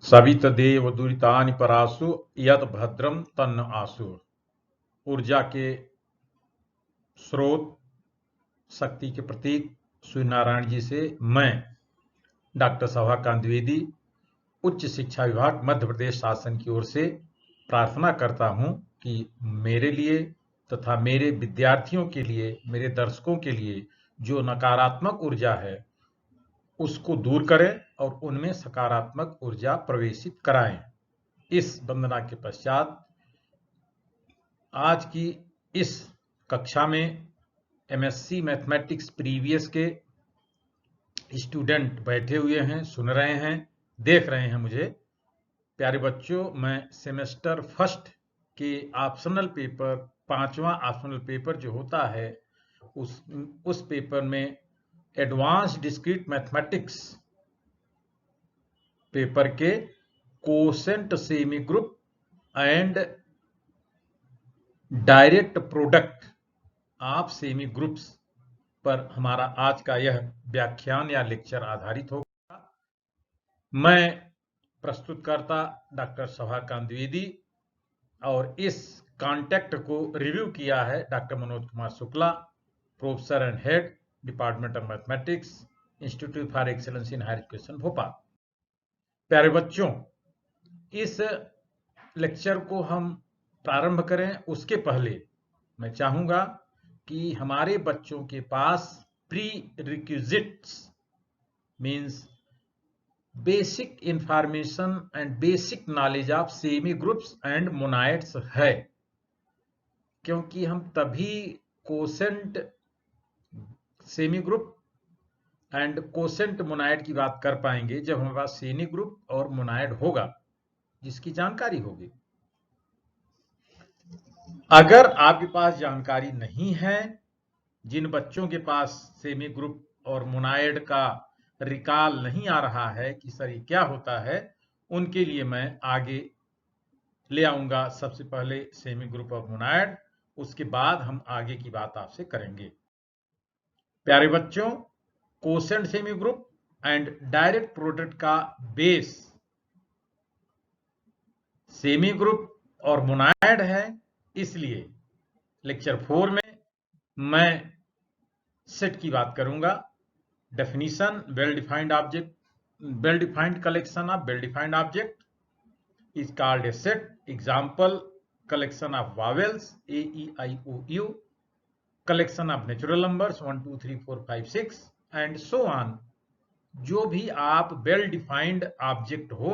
सवितदेव दुरितानि परासु यद भद्रम तन्न आसु। ऊर्जा के स्रोत, शक्ति के प्रतीक सूर्य नारायण जी से मैं डॉक्टर सभाकांत द्विवेदी, उच्च शिक्षा विभाग मध्य प्रदेश शासन की ओर से प्रार्थना करता हूं कि मेरे लिए तथा मेरे विद्यार्थियों के लिए, मेरे दर्शकों के लिए जो नकारात्मक ऊर्जा है उसको दूर करें और उनमें सकारात्मक ऊर्जा प्रवेशित कराएं। इस वंदना के पश्चात आज की इस कक्षा में एमएससी मैथमेटिक्स प्रीवियस के स्टूडेंट बैठे हुए हैं, सुन रहे हैं, देख रहे हैं मुझे। प्यारे बच्चों, मैं सेमेस्टर फर्स्ट के ऑप्शनल पेपर, 5वां ऑप्शनल पेपर जो होता है उस पेपर में एडवांस डिस्क्रीट मैथमेटिक्स पेपर के quotient semi group and direct product of semi groups पर हमारा आज का यह व्याख्यान या लेक्चर आधारित होगा। मैं प्रस्तुतकर्ता डॉक्टर सभाकांत द्विवेदी और इस कॉन्टेक्ट को रिव्यू किया है doctor Manoj Kumar Shukla, professor and head department of mathematics, institute for excellence in higher education Bhopal. प्यारे बच्चों, इस लेक्चर को हम प्रारंभ करें उसके पहले मैं चाहूंगा कि हमारे बच्चों के पास prerequisites means basic information and basic knowledge of semi groups and monoids है, क्योंकि हम तभी quotient semi group and quotient monoid की बात कर पाएंगे जब हमारे पास सेमी ग्रुप और मोनाइड होगा जिसकी जानकारी होगी। अगर आपके पास जानकारी नहीं है, जिन बच्चों के पास सेमी ग्रुप और मोनाइड का रिकॉल नहीं आ रहा है कि सर ये क्या होता है, उनके लिए मैं आगे ले आऊंगा सबसे पहले सेमी ग्रुप और मोनाइड, उसके बाद हम आगे की बात आपसे करेंगे। प्यारे बच्चों, quotient semi group and direct product का बेस सेमी ग्रुप और मोनाइड है, इसलिए लेक्चर 4 में मैं सेट की बात करूंगा। Definition, well defined object, well defined collection of well defined object is called a set. Example, collection of vowels a e i o u, collection of natural numbers 1 2 3 4 5 6 and so on। जो भी आप well defined object हो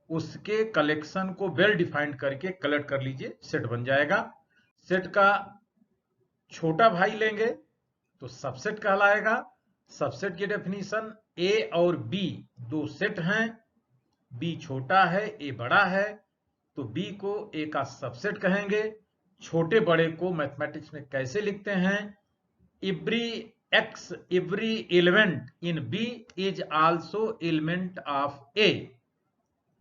उसके collection को well defined करके collect कर लीजिए, set बन जाएगा। सेट का छोटा भाई लेंगे तो सबसेट कहलाएगा। सबसेट की डेफिनेशन, ए और बी दो सेट हैं, बी छोटा है ए बड़ा है, तो बी को ए का सबसेट कहेंगे। छोटे बड़े को मैथमेटिक्स में कैसे लिखते हैं? every element in B is also element of A,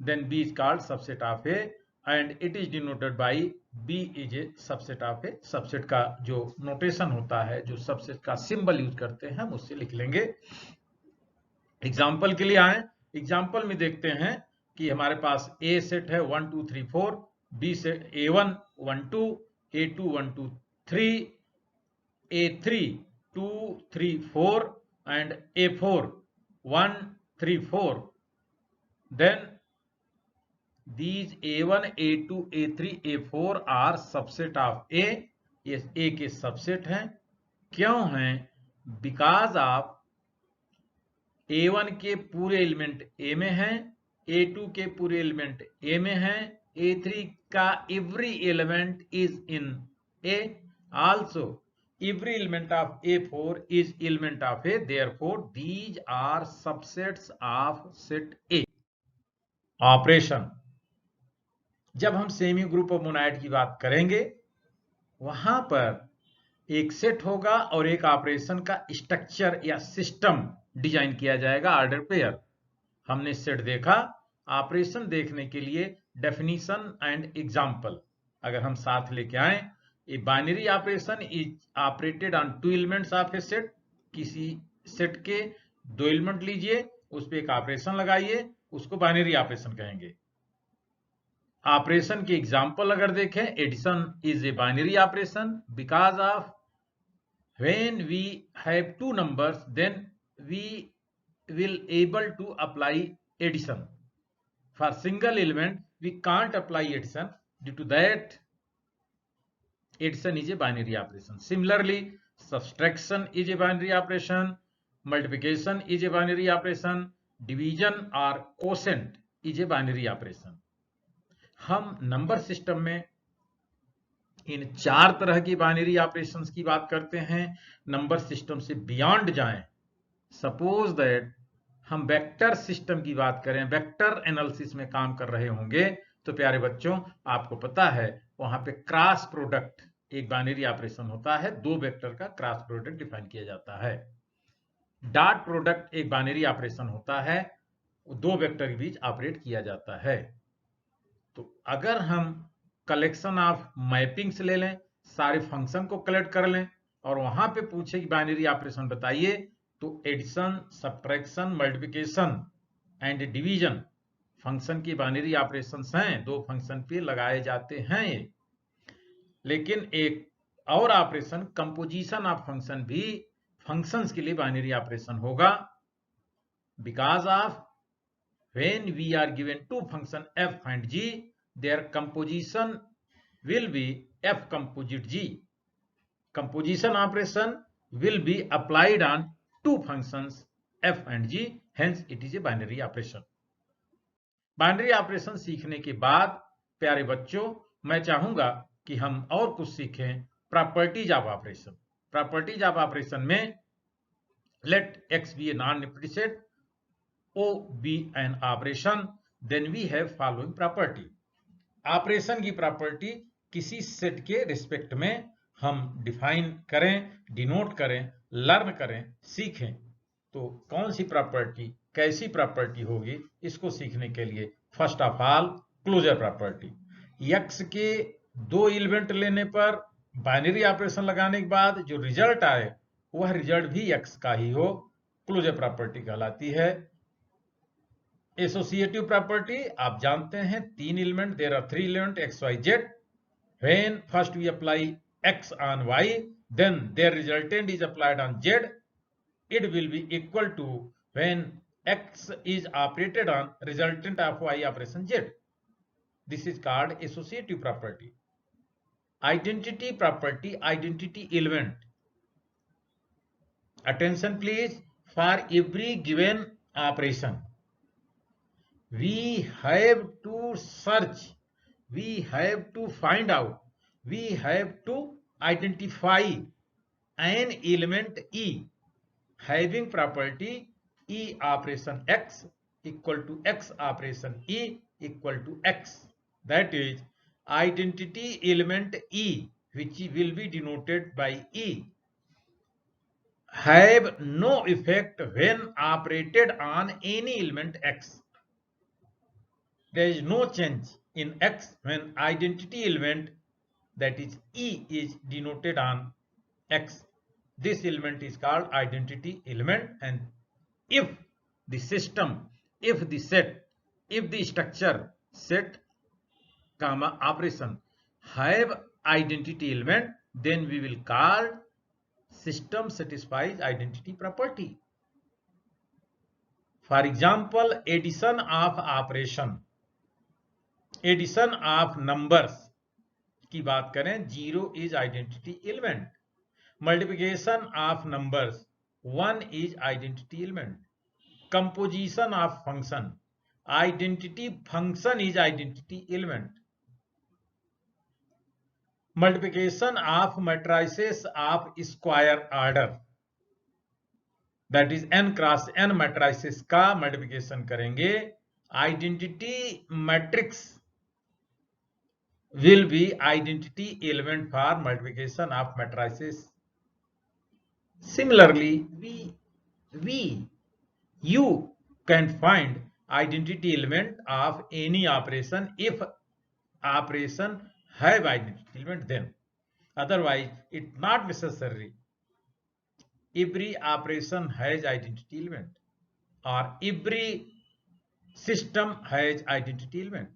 then B is called subset of A and it is denoted by B is a subset of A। Subset का जो नोटेशन होता है, जो सबसेट का सिंबल यूज करते हैं, हम उससे लिख लेंगे। एग्जाम्पल के लिए आए, एग्जाम्पल में देखते हैं कि हमारे पास ए सेट है 1 2 3 4, B set A1 1 2, A2 1 2 3, A3 2 3 4 and A4 1 3 4। then these A1 A2 A3 A4 are subset of A। ये A के सबसेट हैं। क्यों हैं? बिकॉज ऑफ A1 के पूरे एलिमेंट A में हैं, A2 के पूरे एलिमेंट A में हैं, A3 का every element is in A, also every element of A4 is element of A, therefore these are subsets of set A। Operation, जब हम सेमी ग्रुप ऑफ मोनाइड की बात करेंगे वहां पर एक सेट होगा और एक ऑपरेशन का स्ट्रक्चर या सिस्टम डिजाइन किया जाएगा, ऑर्डर पेयर। हमने सेट देखा, ऑपरेशन देखने के लिए डेफिनेशन एंड एग्जांपल अगर हम साथ लेके आए, ए binary operation is operated on two elements of A set. किसी सेट के दो एलिमेंट लीजिए, उस पर एक ऑपरेशन लगाइए, उसको बाइनरी ऑपरेशन कहेंगे। ऑपरेशन के एग्जाम्पल अगर देखें, addition is a binary operation because of when we have two numbers then we will able to apply addition. For single element we can't apply addition, due to that addition is a binary operation. Similarly, subtraction is a binary operation, multiplication is a binary operation, division or quotient is a binary operation. हम number system में इन 4 तरह की binary operations की बात करते हैं। Number system से beyond जाएं, सपोज दैट हम वेक्टर सिस्टम की बात करें, वेक्टर एनालिसिस में काम कर रहे होंगे, तो प्यारे बच्चों आपको पता है वहां पे क्रॉस प्रोडक्ट एक बाइनरी ऑपरेशन होता है। 2 वेक्टर का क्रॉस प्रोडक्ट डिफाइन किया जाता है। डॉट प्रोडक्ट एक बाइनरी ऑपरेशन होता है, 2 वेक्टर के बीच ऑपरेट किया जाता है। तो अगर हम कलेक्शन ऑफ मैपिंग्स ले लें, सारे फंक्शन को कलेक्ट कर लें और वहां पे पूछे कि बाइनरी ऑपरेशन बताइए, तो addition, subtraction, multiplication and division function की बाइनरी ऑपरेशंस हैं, 2 फंक्शन पे लगाए जाते हैं ये। लेकिन एक और ऑपरेशन कंपोजिशन ऑफ फंक्शन भी फंक्शंस के लिए बाइनरी ऑपरेशन होगा, because of when we are given 2 function f and g, their composition will be f composite g. Composition operation will be applied on 2 functions f and g, hence it is a binary operation. Binary operation सीखने के बाद प्यारे बच्चों मैं चाहूंगा कि हम और कुछ सीखें properties of operation. Properties of operation में let x be a non-empty set, O be an operation, then we have following property. Operation की प्रॉपर्टी किसी सेट के रिस्पेक्ट में हम डिफाइन करें, डिनोट करें, लर्न करें, सीखें। तो कौन सी प्रॉपर्टी, कैसी प्रॉपर्टी होगी, इसको सीखने के लिए first of all closure property. x के 2 एलिमेंट लेने पर बाइनरी ऑपरेशन लगाने के बाद जो रिजल्ट आए वह रिजल्ट भी x का ही हो, क्लोजर प्रॉपर्टी कहलाती है। एसोसिएटिव प्रॉपर्टी आप जानते हैं, 3 element, there are 3 element x y z, when first we apply x on y, then their resultant is applied on z, it will be equal to when x is operated on resultant of y operation z. This is called associative property. Identity property, identity element. Attention please, for every given operation we have to search, we have to find out, we have to identify an element E having property E operation x equal to x operation E equal to x. That is identity element E, which will be denoted by E, have no effect when operated on any element x. There is no change in x when identity element, that is E, is denoted on x. This element is called identity element. And if the system, if the set, if the structure set comma operation have identity element, then we will call system satisfies identity property. For example, addition of operation, addition of numbers की बात करें, 0 is identity element. Multiplication of numbers, 1 is identity element. Composition of function, identity function is identity element. Multiplication of matrices of square order, that is n cross n matrices का multiplication करेंगे, identity matrix will be identity element for multiplication of matrices. Similarly, you can find identity element of any operation if operation have identity element, then otherwise it not necessary every operation has identity element or every system has identity element?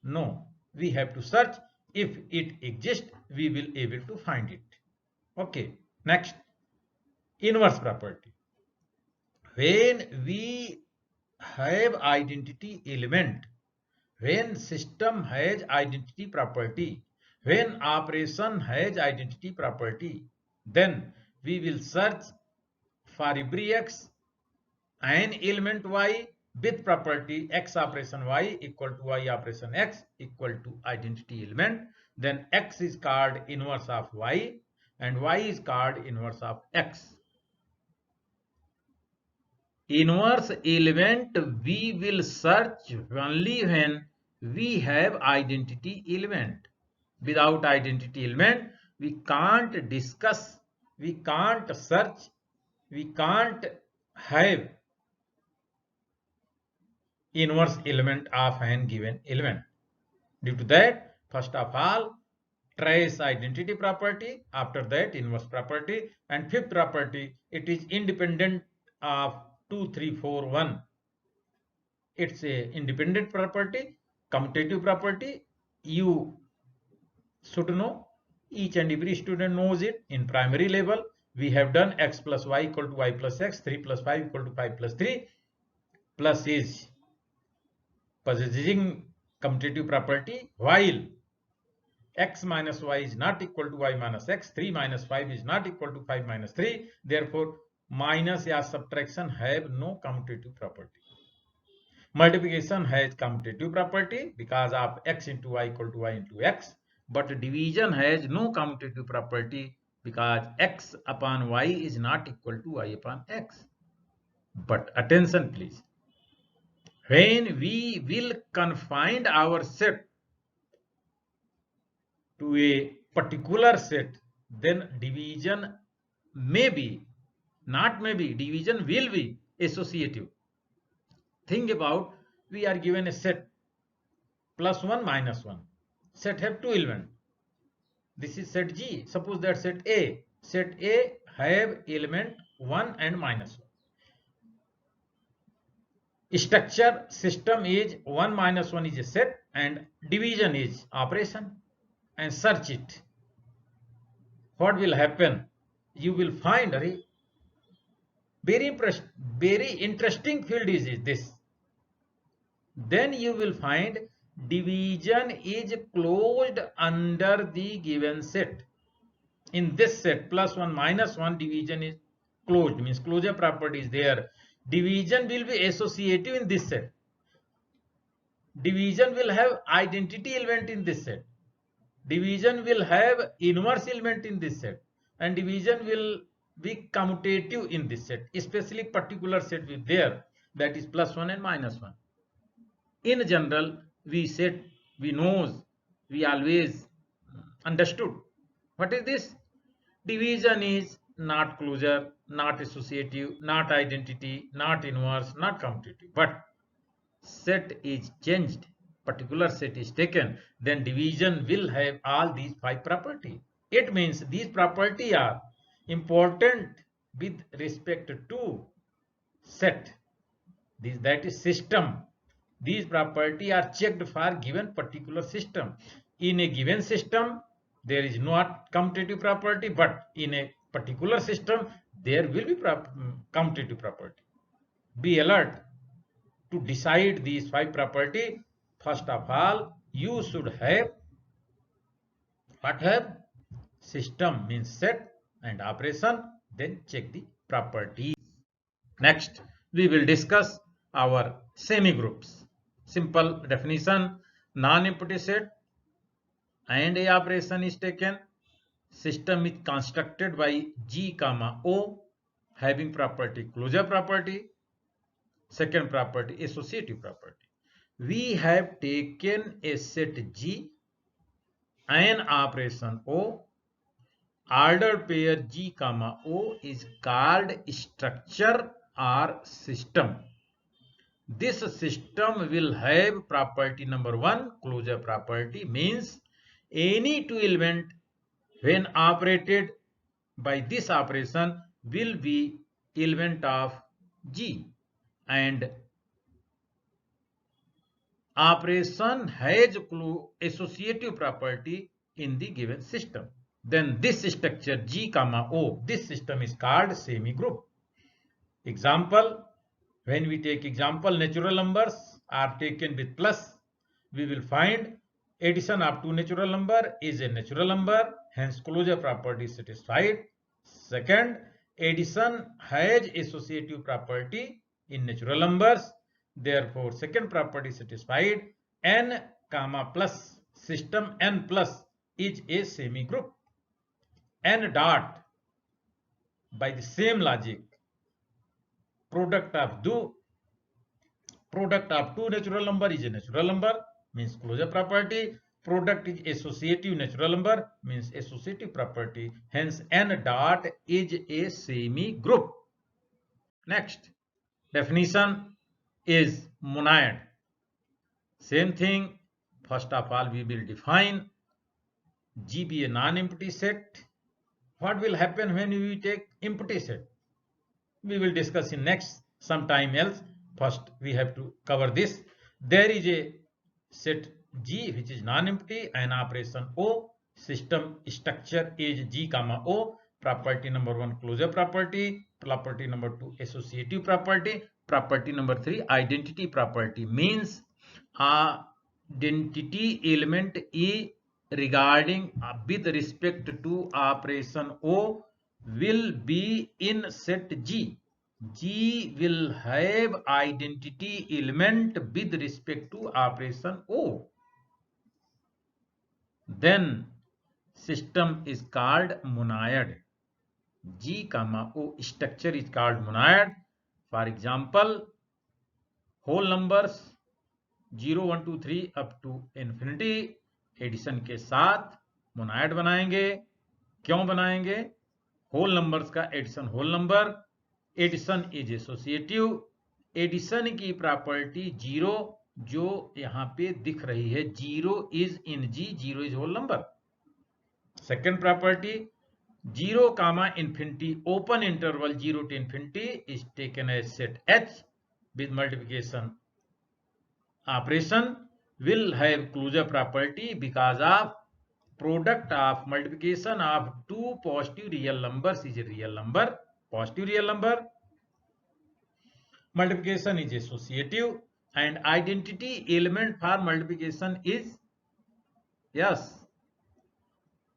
No, we have to search. If it exists, we will able to find it. Okay, next, inverse property. When we have identity element, when system has identity property, when operation has identity property, then we will search for every x an element y with property x operation y equal to y operation x equal to identity element. Then x is called inverse of y and y is called inverse of x. Inverse element we will search only when we have identity element. Without identity element, we can't discuss, we can't search, we can't have inverse element of an given element. Due to that, first of all, trace identity property, after that inverse property, and fifth property, it is independent of 2, 3, 4, 1. It's a independent property, commutative property. You should know, each and every student knows it. In primary level, we have done x plus y equal to y plus x, 3 plus 5 equal to 5 plus 3, plus is possessing commutative property, while x minus y is not equal to y minus x, 3 minus 5 is not equal to 5 minus 3. Therefore, minus or subtraction have no commutative property. Multiplication has commutative property because of x into y equal to y into x, but division has no commutative property because x upon y is not equal to y upon x. But attention please, when we will confine our set to a particular set, then division may be, not may be, division will be associative. Think about, we are given a set plus 1 minus 1. Set have two elements. This is set G. Suppose that set A. Set A have element 1 and minus 1. Structure system is 1 minus 1 is a set and division is operation, and search it. What will happen? You will find a very interesting field is this. Then you will find division is closed under the given set. In this set, plus 1 minus 1, division is closed, means closure property is there. Division will be associative in this set. Division will have identity element in this set. Division will have inverse element in this set, and division will be commutative in this set, especially particular set with there, that is plus 1 and minus 1. In general, we said, we knows, we always understood. What is this? Division is not closure, not associative, not identity, not inverse, not commutative. But set is changed, particular set is taken, then division will have all these 5 properties. It means these properties are important with respect to set. That is system. These properties are checked for given particular system. In a given system, there is not commutative property, but in a particular system, there will be commutative property. Be alert to decide these 5 properties. First of all, you should have what have? System means set and operation, then check the properties. Next, we will discuss our semi-groups. Simple definition, non-empty set and a operation is taken. System is constructed by G comma O having property closure property. Second property associative property. We have taken a set G, an operation O. Ordered pair G comma O is called structure or system. This system will have property number 1, closure property, means any two element when operated by this operation will be element of G, and operation has associative property in the given system, then this structure G comma O, this system is called semi-group. Example, when we take example, natural numbers are taken with plus, we will find addition of two natural number is a natural number, hence closure property is satisfied. Second, addition has associative property in natural numbers, therefore second property is satisfied. N comma plus, system N plus is a semi-group. N dot, by the same logic, product of two natural number is a natural number, means closure property. Product is associative natural number, means associative property, hence N dot is a semi-group. Next definition is monad. Same thing, first of all we will define G be a non-empty set. What will happen when we take empty set? We will discuss in next sometime else. First we have to cover this. There is a set G which is non-empty and operation O. System structure is G comma O. Property number 1 closure property. Property number 2 associative property. Property number 3 identity property, means identity element E regarding with respect to operation O will be in set G. G will have identity element with respect to operation O. Then system is called monad. G comma O structure is called monad. For example, whole numbers 0 1 2 3 up to infinity addition के साथ monoid बनाएंगे. क्यों बनाएंगे? Whole numbers का addition whole number, addition is associative, addition की property zero जो यहां पे दिख रही है, zero is in G, zero is whole number. Second property 0 comma infinity open interval 0 to infinity is taken as set H with multiplication operation will have closure property because of product of multiplication of two positive real numbers is a real number, positive real number. Multiplication is associative and identity element for multiplication is, yes,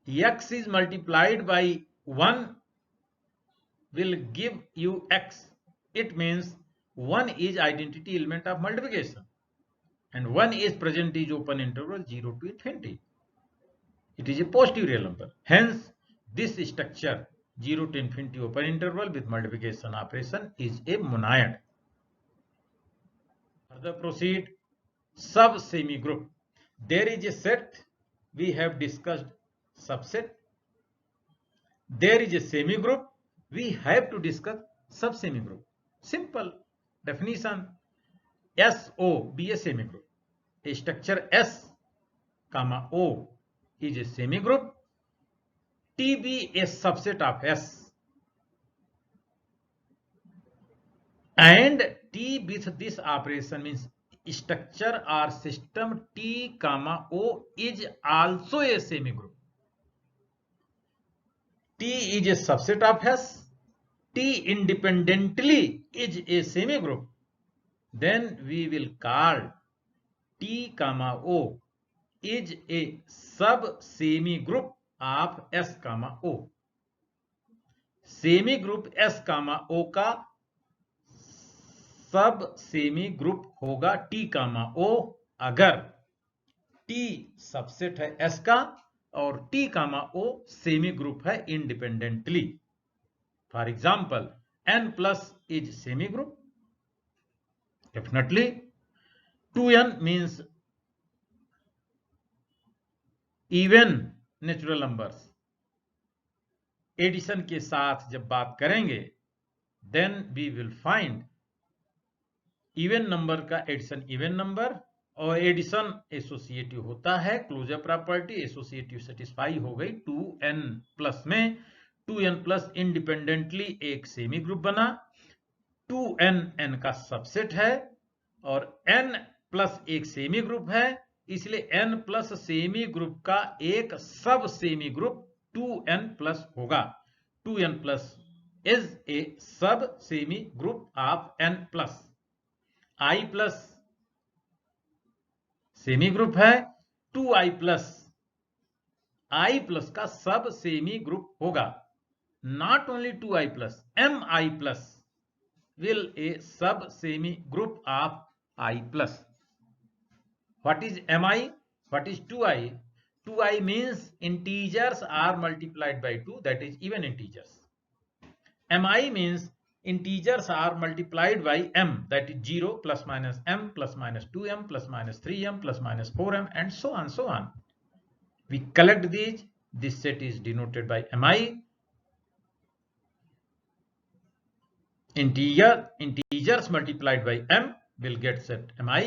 x is multiplied by 1 will give you x. It means 1 is identity element of multiplication and 1 is present is open interval 0 to infinity. It is a positive real number. Hence, this structure 0 to infinity open interval with multiplication operation is a monad. Further proceed. Sub semi group. There is a set, we have discussed subset. There is a semi group, we have to discuss sub semi group. Simple definition, SO be a semi group. A structure S comma O is a semi group. T be a subset of S and T with this operation means structure or system T comma O is also a semi group. T is a subset of S, T independently is a semi group, then we will call T comma O is a sub semi group of S comma O. Semi group S comma O का सब semi group होगा T comma O अगर T subset है S का और T comma O semi group है independently. For example N plus is semi group definitely. 2n means even natural numbers. Addition के साथ जब बात करेंगे then we will find even number का एडिशन इवन नंबर और एडिशन एसोसिएटिव होता है. क्लोजर प्रॉपर्टी एसोसिएटिव सेटिस्फाई हो गई 2n प्लस में. 2n प्लस इंडिपेंडेंटली एक सेमी ग्रुप बना. 2n n का सबसेट है और n प्लस एक सेमी ग्रुप है, इसलिए n प्लस सेमी ग्रुप का एक सब सेमी ग्रुप 2n प्लस होगा। 2n प्लस इज ए सब semi group of n plus. i plus semi group है, 2i प्लस i प्लस का सब सेमी ग्रुप होगा। Not only 2i plus, mi plus will a sub semi group of I plus. What is mi? What is 2i? 2i means integers are multiplied by 2, that is even integers. Mi means integers are multiplied by m, that is 0 plus minus m plus minus 2m plus minus 3m plus minus 4m and so on so on. We collect these. This set is denoted by mi. Integers multiplied by m will get set mi.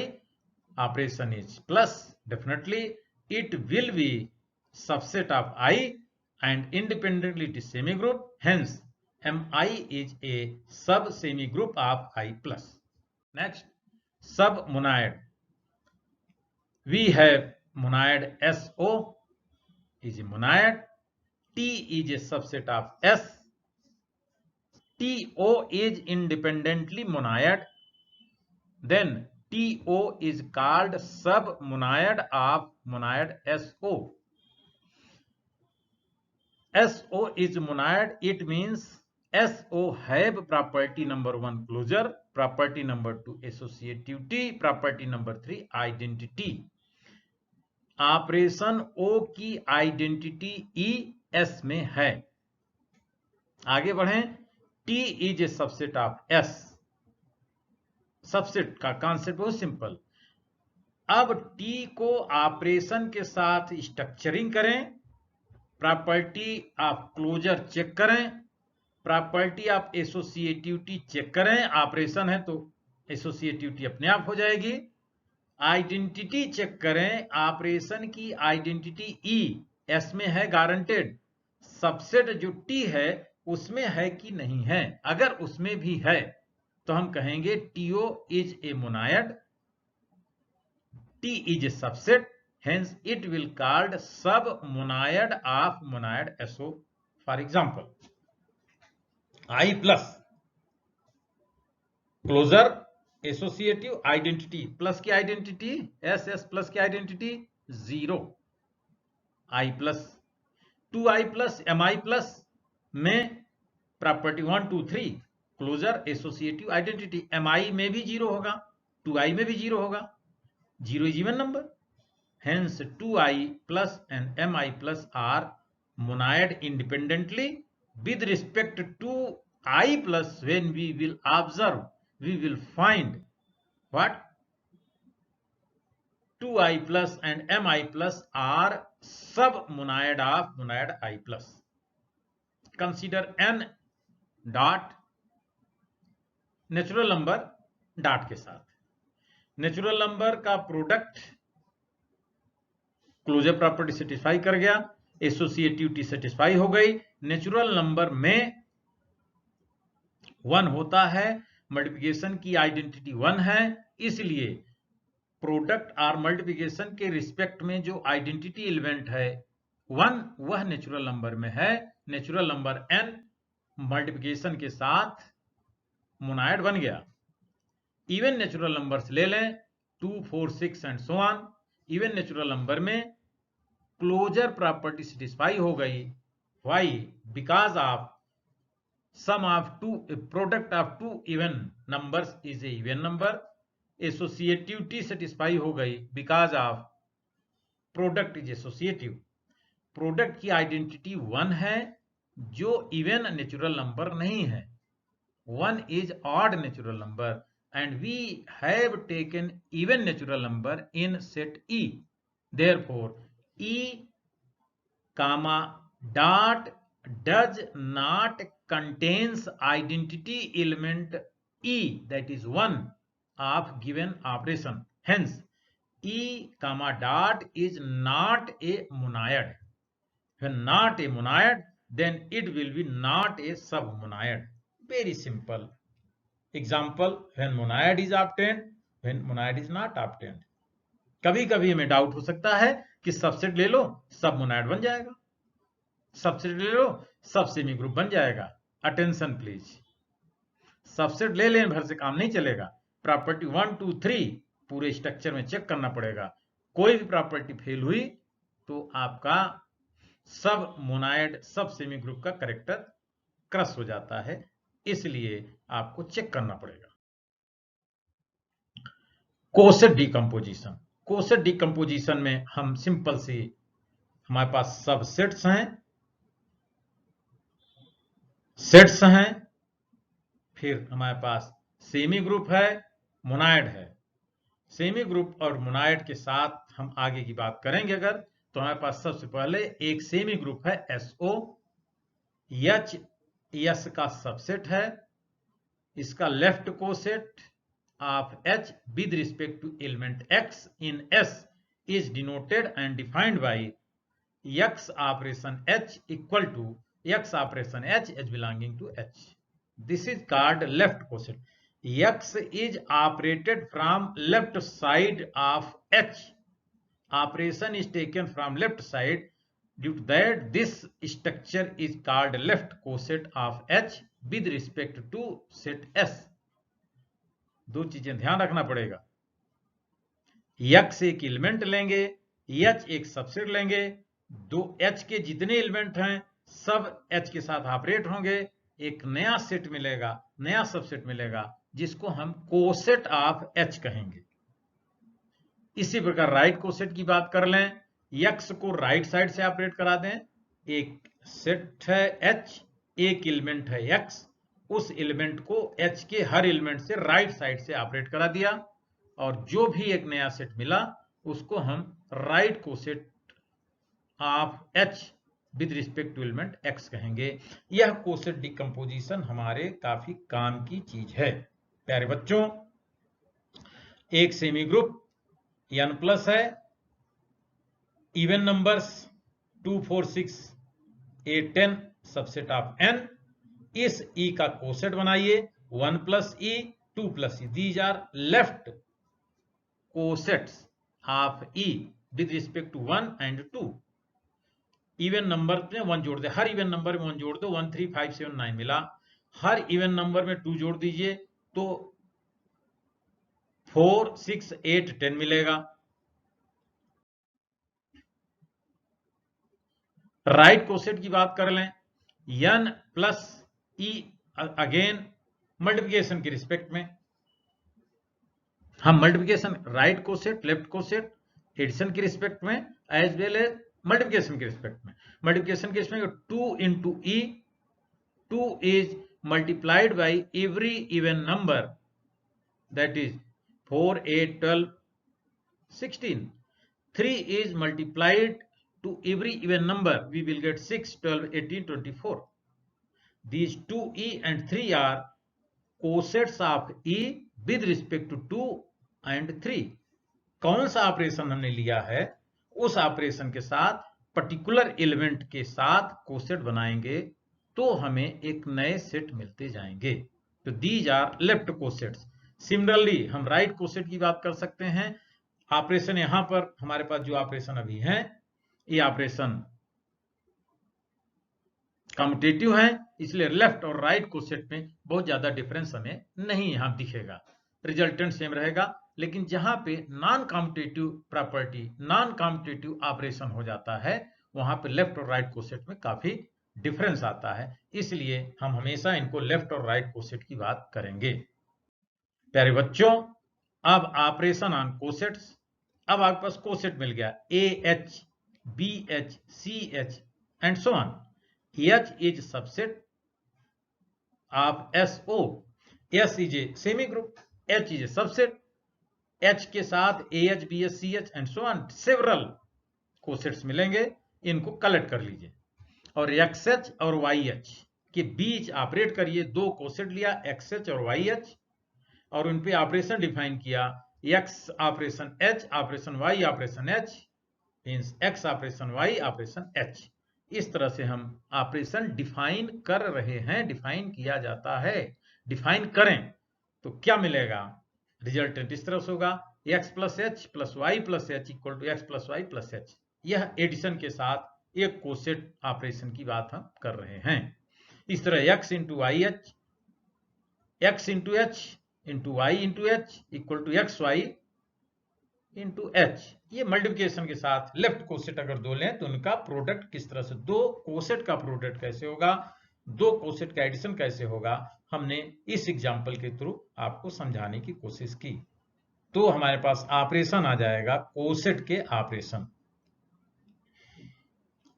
Operation is plus. Definitely it will be subset of I and independently it is semi group. Hence mi is a sub semi group of I plus. Next, sub monoid. We have monoid SO is a monoid. T is a subset of S. TO is independently monoid. Then TO is called submonoid of monoid SO. SO is monoid. It means SO have property number 1 closure, property number 2 associativity, property number 3 identity. Operation O की identity E S में है। आगे बढ़ें। T is a subset of S. Subset का concept बहुत simple. अब T को operation के साथ स्ट्रक्चरिंग करें, प्रॉपर्टी ऑफ क्लोजर चेक करें, प्रॉपर्टी ऑफ एसोसिएटिविटी चेक करें। ऑपरेशन है तो एसोसिएटिविटी अपने आप हो जाएगी। आइडेंटिटी चेक करें, ऑपरेशन की आइडेंटिटी E S में है गारंटेड। सबसेट जो T है उसमें है कि नहीं है। अगर उसमें भी है तो हम कहेंगे TO is a monoid, T is a subset, hence it will called submonoid of monoid SO. For example, I plus closure associative identity, plus की आइडेंटिटी SS plus की identity 0, I plus 2I plus MI plus में property 1 2 3 closure associative identity. mi में भी 0 होगा, 2i में भी 0 होगा। 0 is even number, hence 2i plus and mi plus are monoid independently. With respect to I plus, when we will observe, we will find what 2i plus and mi plus are submonoid of monoid I plus. Consider n dot natural number dot के साथ। Natural number का product closure property satisfy कर गया, associativity satisfy हो गई। Natural number में 1 होता है, मल्टीप्लिकेशन की आइडेंटिटी 1 है, इसलिए प्रोडक्ट और मल्टीप्लिकेशन के रिस्पेक्ट में जो आइडेंटिटी एलिमेंट है 1 वह नेचुरल नंबर में है। नेचुरल नंबर n मल्टीप्लिकेशन के साथ मोनाइड बन गया। इवन नेचुरल नंबर्स ले लें 2 4 6 and so on. Even natural number में क्लोजर प्रॉपर्टी सेटिस्फाई हो गई। Why? Because of sum of two product of two even numbers is a even number. Associativity satisfy हो गई because of product is associative. Product की identity 1 है जो even natural number नहीं है। 1 is odd natural number and we have taken even natural number in set E. Therefore, E comma dot does not contains identity element E, that is 1 of given operation. Hence, E comma dot is not a monoid. When not a monoid, then it will be not a submonoid. Very simple. Example, when monoid is obtained, when monoid is not obtained. कभी कभी हमें doubt हो सकता है कि subset ले लो सब monoid बन जाएगा, सबसेट ले लो सब सेमी ग्रुप बन जाएगा। अटेंशन प्लीज, सबसेट ले लेने भर से काम नहीं चलेगा। प्रॉपर्टी 1 2 3 पूरे स्ट्रक्चर में चेक करना पड़ेगा। कोई भी प्रॉपर्टी फेल हुई तो आपका सब मोनाइड सब सेमी ग्रुप का कैरेक्टर क्रश हो जाता है, इसलिए आपको चेक करना पड़ेगा। कोसेट डिकम्पोजिशन, कोसेट डिकम्पोजिशन में हम सिंपल सी, हमारे पास सब सेट्स हैं, फिर हमारे पास सेमी ग्रुप है, मोनाइड है। सेमी ग्रुप और मोनाइड के साथ हम आगे की बात करेंगे अगर, तो हमारे पास सबसे पहले एक सेमी ग्रुप है SO, H S का सबसेट है, इसका left coset of H with respect to element X in S is denoted and defined by X operation H equal to X operation H as belonging to H. This is called left coset. X is operated from left side of H. Operation is taken from left side. Due to that, this structure is called left coset of H with respect to set S. दो चीजें ध्यान रखना पड़ेगा, X एक element लेंगे, H एक subset लेंगे, दो H के जितने एलिमेंट हैं सब H के साथ ऑपरेट होंगे, एक नया सेट मिलेगा, नया सबसेट मिलेगा जिसको हम कोसेट ऑफ H कहेंगे। इसी प्रकार राइट कोसेट की बात कर लें, X को राइट साइड से ऑपरेट करा दें, एक सेट है H, एक एलिमेंट है X, उस एलिमेंट को H के हर एलिमेंट से राइट साइड से ऑपरेट करा दिया और जो भी एक नया सेट मिला उसको हम right coset of H with respect to element X कहेंगे। यह कोसेट डिकम्पोजिशन हमारे काफी काम की चीज है। प्यारे बच्चों, एक सेमी ग्रुप N प्लस है, even numbers 2 4 6 8 10 subset of N, इस E का कोसेट बनाइए 1 plus E 2 plus E, these are left cosets of E with respect to 1 and 2। Even number में 1 जोड़ दे, हर इवन नंबर में 1 जोड़ दो, 1 3 5 7 9 मिला, हर इवन नंबर में 2 जोड़ दीजिए तो 4 6 8 10 मिलेगा। राइट कोसेट की बात कर लें, N plus E again multiplication के रिस्पेक्ट में, हम multiplication right coset left coset addition के रिस्पेक्ट में एज वेल एज मल्टीप्लिकेशन के रिस्पेक्ट में। मल्टीप्लिकेशन के respect 2 into E, 2 is multiplied by every even number, that is 4 8 12 16. 3 is multiplied to every even number, we will get 6 12 18 24. These 2E and 3 are cosets of E with respect to 2 and 3. कौन सा operation हमने लिया है उस operation के साथ particular element के साथ कोसेट बनाएंगे तो हमें एक नए सेट मिलते जाएंगे। तो these are left cosets. Similarly हम राइट कोसेट की बात कर सकते हैं। ऑपरेशन यहां पर हमारे पास जो ऑपरेशन अभी है ये ऑपरेशन कम्यूटेटिव है, इसलिए लेफ्ट और राइट कोसेट में बहुत ज्यादा डिफरेंस हमें नहीं यहां दिखेगा, रिजल्टेंट सेम रहेगा। लेकिन जहां पे non commutative property, non commutative operation हो जाता है वहां पे लेफ्ट और राइट कोसेट में काफी डिफरेंस आता है, इसलिए हम हमेशा इनको लेफ्ट और राइट कोसेट की बात करेंगे। प्यारे बच्चों, अब ऑपरेशन ऑन कोसेट्स। अब आपके पास कोसेट मिल गया AH, BH, CH and so on. H is subset of SO, S is a semi group, H is a subset, H के साथ AH, BH, CH and so on several cosets मिलेंगे, इनको collect कर लीजिए और XH और YH के बीच operate करिए। दो कोसेट लिया XH और YH और उन पे ऑपरेशन डिफाइन किया, X operation H operation Y operation H means X operation Y operation H। इस तरह से हम ऑपरेशन डिफाइन कर रहे हैं, डिफाइन किया जाता है। डिफाइन करें तो क्या मिलेगा, रिजल्टेंट इस तरह से होगा x plus h plus y plus h equal to x plus y plus h. यह एडिशन के साथ एक कोसेट ऑपरेशन की बात हम कर रहे हैं। इस तरह x into y h, x into h into y into h equal to x y into h. ये मल्टीप्लिकेशन के साथ लेफ्ट कोसेट अगर दो लें तो उनका प्रोडक्ट किस तरह से, दो कोसेट का प्रोडक्ट कैसे होगा, दो कोसेट का एडिशन कैसे होगा, हमने इस एग्जांपल के थ्रू आपको समझाने की कोशिश की। तो हमारे पास ऑपरेशन आ जाएगा कोसेट के ऑपरेशन।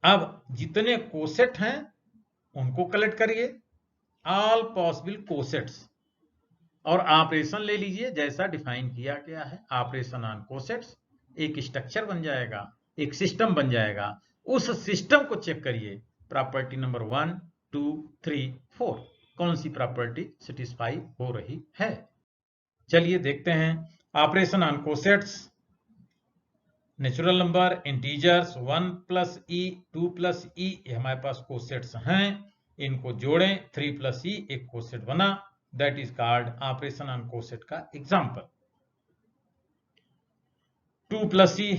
अब जितने कोसेट हैं उनको कलेक्ट करिए, ऑल पॉसिबल कोसेट्स, और ऑपरेशन ले लीजिए जैसा डिफाइन किया गया है, ऑपरेशन ऑन कोसेट्स। एक स्ट्रक्चर बन जाएगा, एक सिस्टम बन जाएगा। उस सिस्टम को चेक करिए, प्रॉपर्टी नंबर 1 2 3 4 कौन सी प्रॉपर्टी सेटिस्फाई हो रही है। चलिए देखते हैं operation on cosets. Natural number, integers, 1 plus E 2 plus E, ये हमारे पास कोसेट्स हैं। इनको जोड़ें, 3 प्लस ई एक कोसेट बना, that is called operation on coset का example. 2 plus E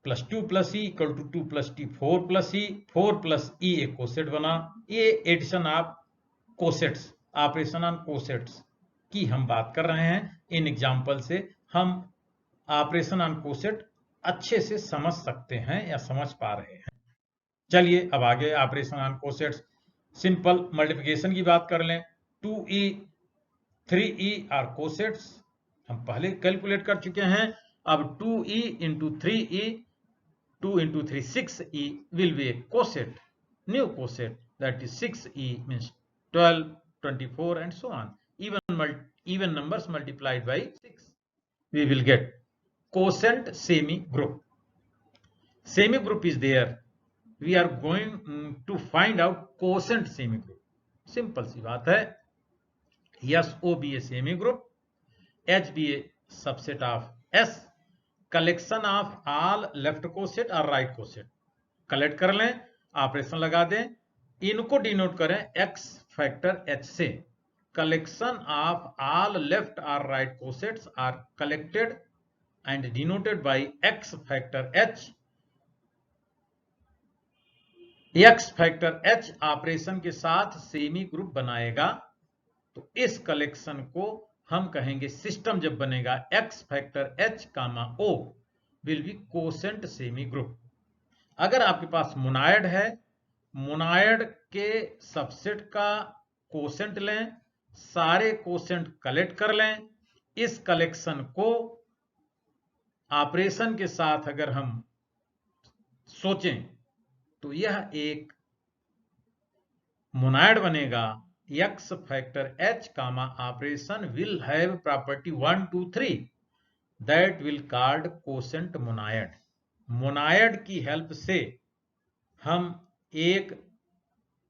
plus 2 plus E equal to 2 plus T 4 plus E, 4 plus E एक coset बना। ये addition of cosets, operation on cosets की हम बात कर रहे हैं। इन एग्जांपल से हम ऑपरेशन ऑन कोसेट अच्छे से समझ सकते हैं या समझ पा रहे हैं। चलिए अब आगे operation on cosets. Simple multiplication की बात कर लें, 2e 3e आर कोसेट्स, हम पहले कैलकुलेट कर चुके हैं। अब 2e into 3e, 2 into 3 6e will be a coset, new coset, that is 6e means 12 24 and so on, even numbers multiplied by 6, we will get quotient semi group. Semi group is there, we are going to find out quotient semi group. Simple सी बात है, yes O be a semi group, H be a subset of S, collection of all left coset और right coset. Collect कर लें, operation लगा दें, इनको denote करें x फैक्टर h से। कलेक्शन ऑफ ऑल लेफ्ट और right cosets are collected and denoted by x factor h। x factor h operation के साथ सेमी ग्रुप बनाएगा, तो इस कलेक्शन को हम कहेंगे सिस्टम जब बनेगा x factor h comma o will be coset semi group. अगर आपके पास मोनायड है, मोनायड के सबसेट का कोसेंट लें, सारे कोसेंट कलेक्ट कर लें, इस कलेक्शन को ऑपरेशन के साथ अगर हम सोचें तो यह एक मोनायड बनेगा। x factor h comma operation will have property 1 2 3 that will called quotient monoid. Monoid की हेल्प से हम एक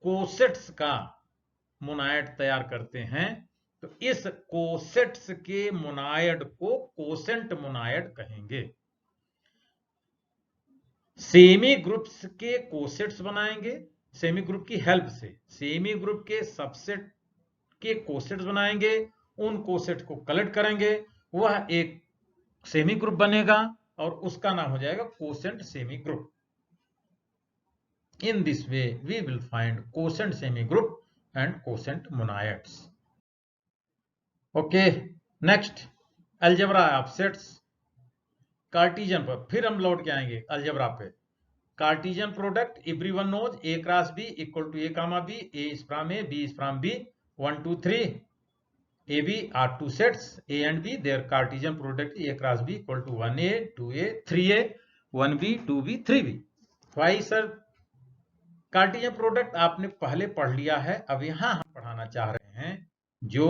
कोसेट्स का मोनायड तैयार करते हैं, तो इस कोसेट्स के मोनायड को कोसेंट मोनायड कहेंगे। सेमी ग्रुप्स के कोसेट्स बनाएंगे, सेमी ग्रुप की हेल्प से सेमी ग्रुप के सबसेट के कोसेट्स बनाएंगे, उन कोसेट को कलेक्ट करेंगे, वह एक सेमी ग्रुप बनेगा और उसका नाम हो जाएगा quotient semi group. In this way we will find quotient semi group and quotient monoids. Okay, next algebra of sets. Cartesian पर फिर हम लौट के आएंगे अलजेब्रा पे। Cartesian product everyone knows a cross b equal to a comma b, a is from a, b is from b, 1 2 3 AB are two sets A and B, their Cartesian product A cross B equal to 1A 2A 3A 1B 2B 3B। Why sir? Cartesian product आपने पहले पढ़ लिया है, अब यहां हम पढ़ाना चाह रहे हैं जो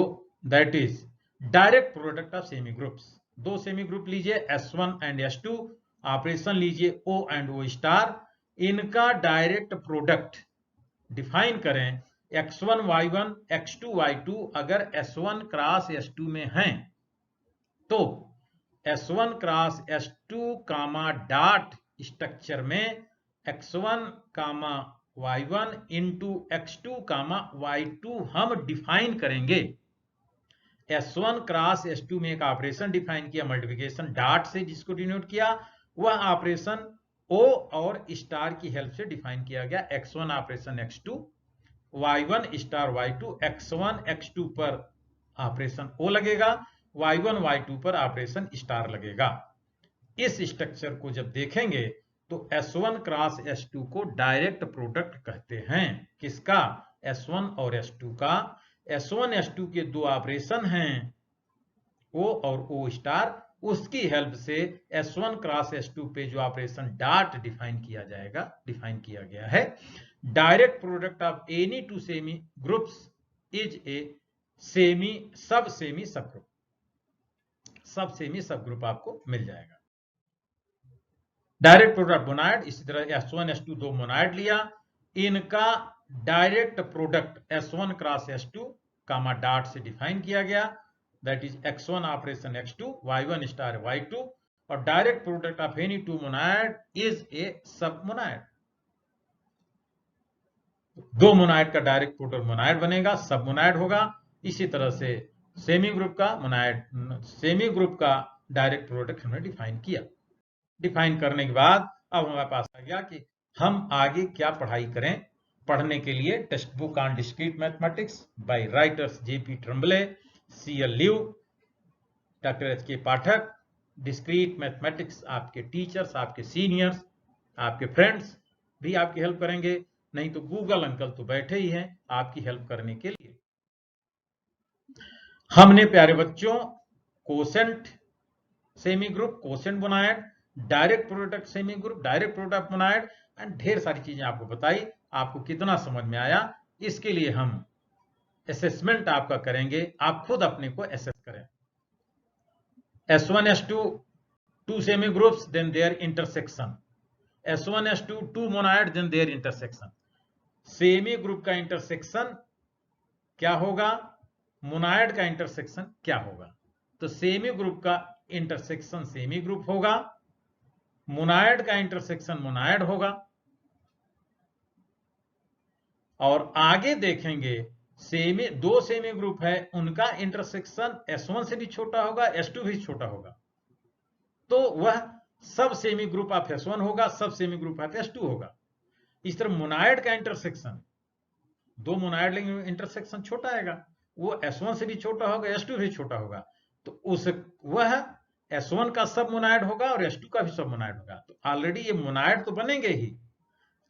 that is direct product of semi groups. दो सेमी ग्रुप लीजिए S1 एंड S2, ऑपरेशन लीजिए O एंड O स्टार, इनका डायरेक्ट प्रोडक्ट डिफाइन करें x1 y1 x2 y2। अगर s1 क्रॉस s2 में हैं तो s1 क्रॉस s2 कामा डॉट स्ट्रक्चर में x1 कामा y1 इंटू x2 कामा y2 हम डिफाइन करेंगे। S1 क्रॉस S2 में एक ऑपरेशन डिफाइन किया मल्टीप्लिकेशन डॉट से, जिसको डिनोट किया, वह ऑपरेशन O और स्टार की हेल्प से डिफाइन किया गया। X1 operation X2, Y1 star Y2, X1 X2 पर ऑपरेशन O लगेगा, Y1 Y2 पर ऑपरेशन स्टार लगेगा। इस स्ट्रक्चर को जब देखेंगे तो S1 क्रॉस S2 को डायरेक्ट प्रोडक्ट कहते हैं। किसका? S1 और S2 का। S1 S2 के दो ऑपरेशन हैं, O और O स्टार, उसकी हेल्प से S1 क्रॉस S2 पे जो ऑपरेशन डॉट डिफाइन किया जाएगा, डिफाइन किया गया है। Direct product of any two semi groups is a semi सब ग्रुप। सब सेमी सब ग्रुप आपको मिल जाएगा। डायरेक्ट प्रोडक्ट मोनाइड, इसी तरह S1 S2 दो मोनाइड लिया, इनका direct product S1 cross S2 कामा डॉट से डिफाइन किया गया, that is X1 operation X2, Y1 star Y2, और direct product of any two monoid is a सब मोनाइड। दो मोनाइड का डायरेक्ट प्रोडक्ट मोनाइड बनेगा, सब मोनाइड होगा। इसी तरह से सेमी ग्रुप का मोनाइड, सेमी ग्रुप का डायरेक्ट प्रोडक्ट हमने डिफाइन किया। डिफाइन करने के बाद अब हमारे पास आ गया कि हम आगे क्या पढ़ाई करें। पढ़ने के लिए text book on discrete mathematics by writers JP Tremblay, CL Liu, doctor H K. Pathak. Discrete mathematics आपके टीचर्स, आपके सीनियर्स, आपके फ्रेंड्स भी आपकी हेल्प करेंगे, नहीं तो गूगल अंकल तो बैठे ही हैं आपकी हेल्प करने के लिए। हमने प्यारे बच्चों quotient semi group, quotient monoid, direct product semi group, direct product monoid and ढेर सारी चीजें आपको बताई। आपको कितना समझ में आया, इसके लिए हम असेसमेंट आपका करेंगे, आप खुद अपने को असेस करें। S1 S2 two semi groups, then their intersection. S1 S2 two monoid, then their intersection. Semi group का इंटरसेक्शन क्या होगा, मोनाइड का इंटरसेक्शन क्या होगा। तो सेमी ग्रुप का इंटरसेक्शन सेमी ग्रुप होगा, मोनाइड का इंटरसेक्शन मोनाइड होगा। और आगे देखेंगे दो सेमी ग्रुप है, उनका इंटरसेक्शन S1 से भी छोटा होगा, S2 भी छोटा होगा, तो वह सब सेमी ग्रुप ऑफ S1 होगा, सब सेमी ग्रुप ऑफ S2 होगा। इस तरह मोनाइड का इंटरसेक्शन, दो मोनाइड लेंगे इंटरसेक्शन छोटा आएगा, वो S1 से भी छोटा होगा, S2 भी छोटा होगा, तो वह S1 का सब मोनाइड होगा और S2 का भी सब मोनाइड होगा। तो ऑलरेडी ये मोनाइड तो बनेंगे ही,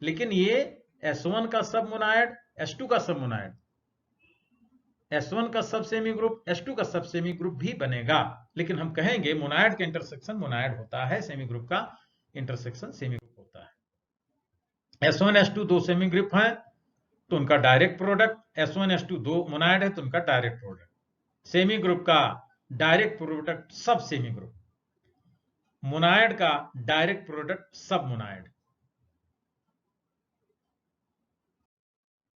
लेकिन ये S1 का सब मोनाइड, S2 का सब मोनाइड, S1 का सब सेमी ग्रुप, S2 का सब सेमी ग्रुप भी बनेगा, लेकिन हम कहेंगे मोनाइड का इंटरसेक्शन मोनाइड होता है, सेमी ग्रुप का इंटरसेक्शन सेमी ग्रुप होता है। S1 S2 दो सेमी ग्रुप हैं तो उनका डायरेक्ट प्रोडक्ट, S1 S2 दो मोनाइड है तो उनका डायरेक्ट प्रोडक्ट। सेमी ग्रुप का डायरेक्ट प्रोडक्ट सब सेमी ग्रुप, मोनाइड का डायरेक्ट प्रोडक्ट सब मोनाइड।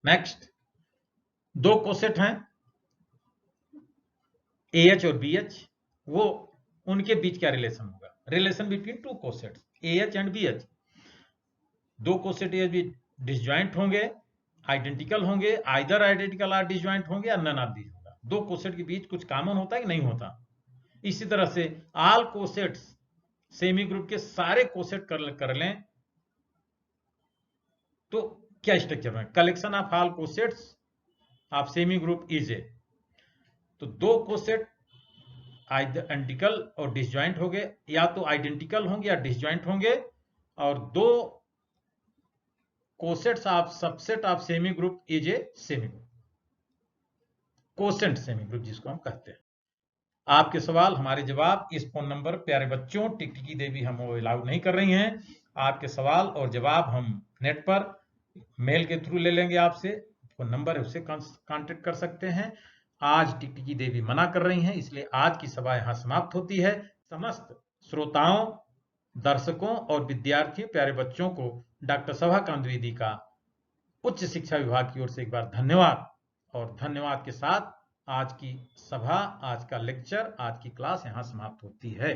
नेक्स्ट, दो कोसेट हैं AH और BH, वो उनके बीच क्या रिलेशन होगा, relation between two cosets AH and BH। दो कोसेट AH भी डिसजॉइंट होंगे, आइडेंटिकल होंगे, आइदर आइडेंटिकल और डिसजॉइंट होंगे या नन ऑफ दीज होगा। दो कोसेट के बीच कुछ कॉमन होता है कि नहीं होता। इसी तरह से ऑल कोसेट्स, सेमी ग्रुप के सारे कोसेट कर लें तो क्या स्ट्रक्चर में, collection of all cosets of semi group is a. तो दो कोसेट आइडेंटिकल और डिसजॉइंट होंगे, या तो आइडेंटिकल होंगे या डिसजॉइंट होंगे, और दो cosets of subset of semi group is a semi group, quotient semi group जिसको हम कहते हैं। आपके सवाल हमारे जवाब इस फोन नंबर, प्यारे बच्चों टिकटिकी देवी हम वो अलाउ नहीं कर रही हैं। आपके सवाल और जवाब हम नेट पर मेल के थ्रू ले लेंगे आपसे, फोन नंबर है उससे कांटेक्ट कर सकते हैं। आज टिकटिकी देवी मना कर रही हैं, इसलिए आज की सभा यहां समाप्त होती है। समस्त श्रोताओं, दर्शकों और विद्यार्थियों, प्यारे बच्चों को डॉक्टर सभाकांत द्विवेदी का उच्च शिक्षा विभाग की ओर से एक बार धन्यवाद, और धन्यवाद के साथ आज की सभा, आज का लेक्चर, आज की क्लास यहां समाप्त होती है।